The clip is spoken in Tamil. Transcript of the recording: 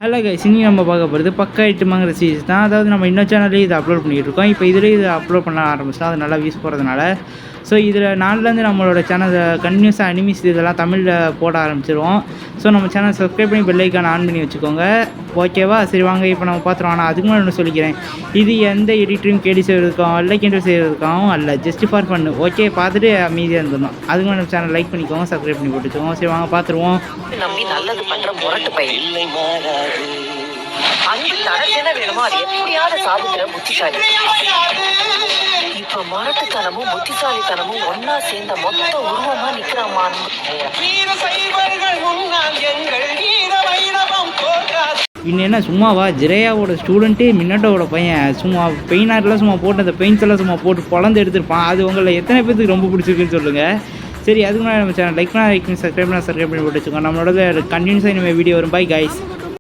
ஹலோ கைஸ், இனி நம்ம பார்க்க போகிறது பக்கா 8 மாங்கிற சீரிஸ் தான். அதாவது நம்ம இன்னொரு சேனல்லேயே இதை அப்லோட் பண்ணிகிட்டு இருக்கோம். இப்போ இதுலேயே இதை அப்லோட் பண்ண ஆரம்பிச்சோம், அது நல்லா வியூஸ் போகிறதுனால. ஸோ இதில் நாளிலேருந்து நம்மளோட சேனல் கன்டினியூஸாக அனிமிஸ் இதெல்லாம் தமிழில் போட ஆரம்பிச்சிருவோம். ஸோ நம்ம சேனல் சப்ஸ்கிரைப் பண்ணி பெல் ஐக்கான் ஆன் பண்ணி வச்சுக்கோங்க, ஓகேவா? சரி வாங்க இப்போ நம்ம பார்த்துருவோம். ஆனால் அதுக்கு முன்னாடி ஒன்று சொல்லிக்கிறேன், இது எந்த எடிட்டரும் கேடி செய்கிறதுக்கும் அல்ல, கிண்டல் செய்கிறதுக்காகவும் அல்ல, ஜஸ்ட் ஃபார் பண்ணு, ஓகே? பார்த்துட்டு அமைதியாக இருந்துடணும். அதுக்கு முன்னாடி நம்ம சேனல் லைக் பண்ணிக்கோங்க, சப்ஸ்கிரைப் பண்ணி போட்டுக்கோங்க. சரி வாங்க பார்த்துருவோம். நம்பி நல்லது பண்ற முரட்டு பையன் அன்பு தனக்கு என்ன வேணுமோ அது எப்படியாவது சாதிக்கிற புத்திசாலி. இப்ப முரட்டுத்தனமும் புத்திசாலித்தனமும் ஒன்னா சேர்ந்த மொத்த உருவமா நிக்கிறாமா. இன்னும் என்ன சும்மாவா, ஜிரேயாவோட ஸ்டூடெண்ட்டே மின்னட்டோட பையன் சும்மா பெயினார்லாம் சும்மா போட்டு அந்த பெயிண்ட்ஸ் எல்லாம் சும்மா போட்டு பொழந்து எடுத்துருப்பான். அது உங்களை எத்தனை பேருக்கு ரொம்ப பிடிச்சிருக்குன்னு சொல்லுங்கள். சரி அதுக்கு முன்னாடி நம்ம சேனல் லைக் பண்ணி சப்ஸ்கிரைப் பண்ணி போட்டு வச்சுக்கோங்க. நம்மளோட கண்டினியூஸாக இனிமேல் வீடியோ வரும். Bye guys.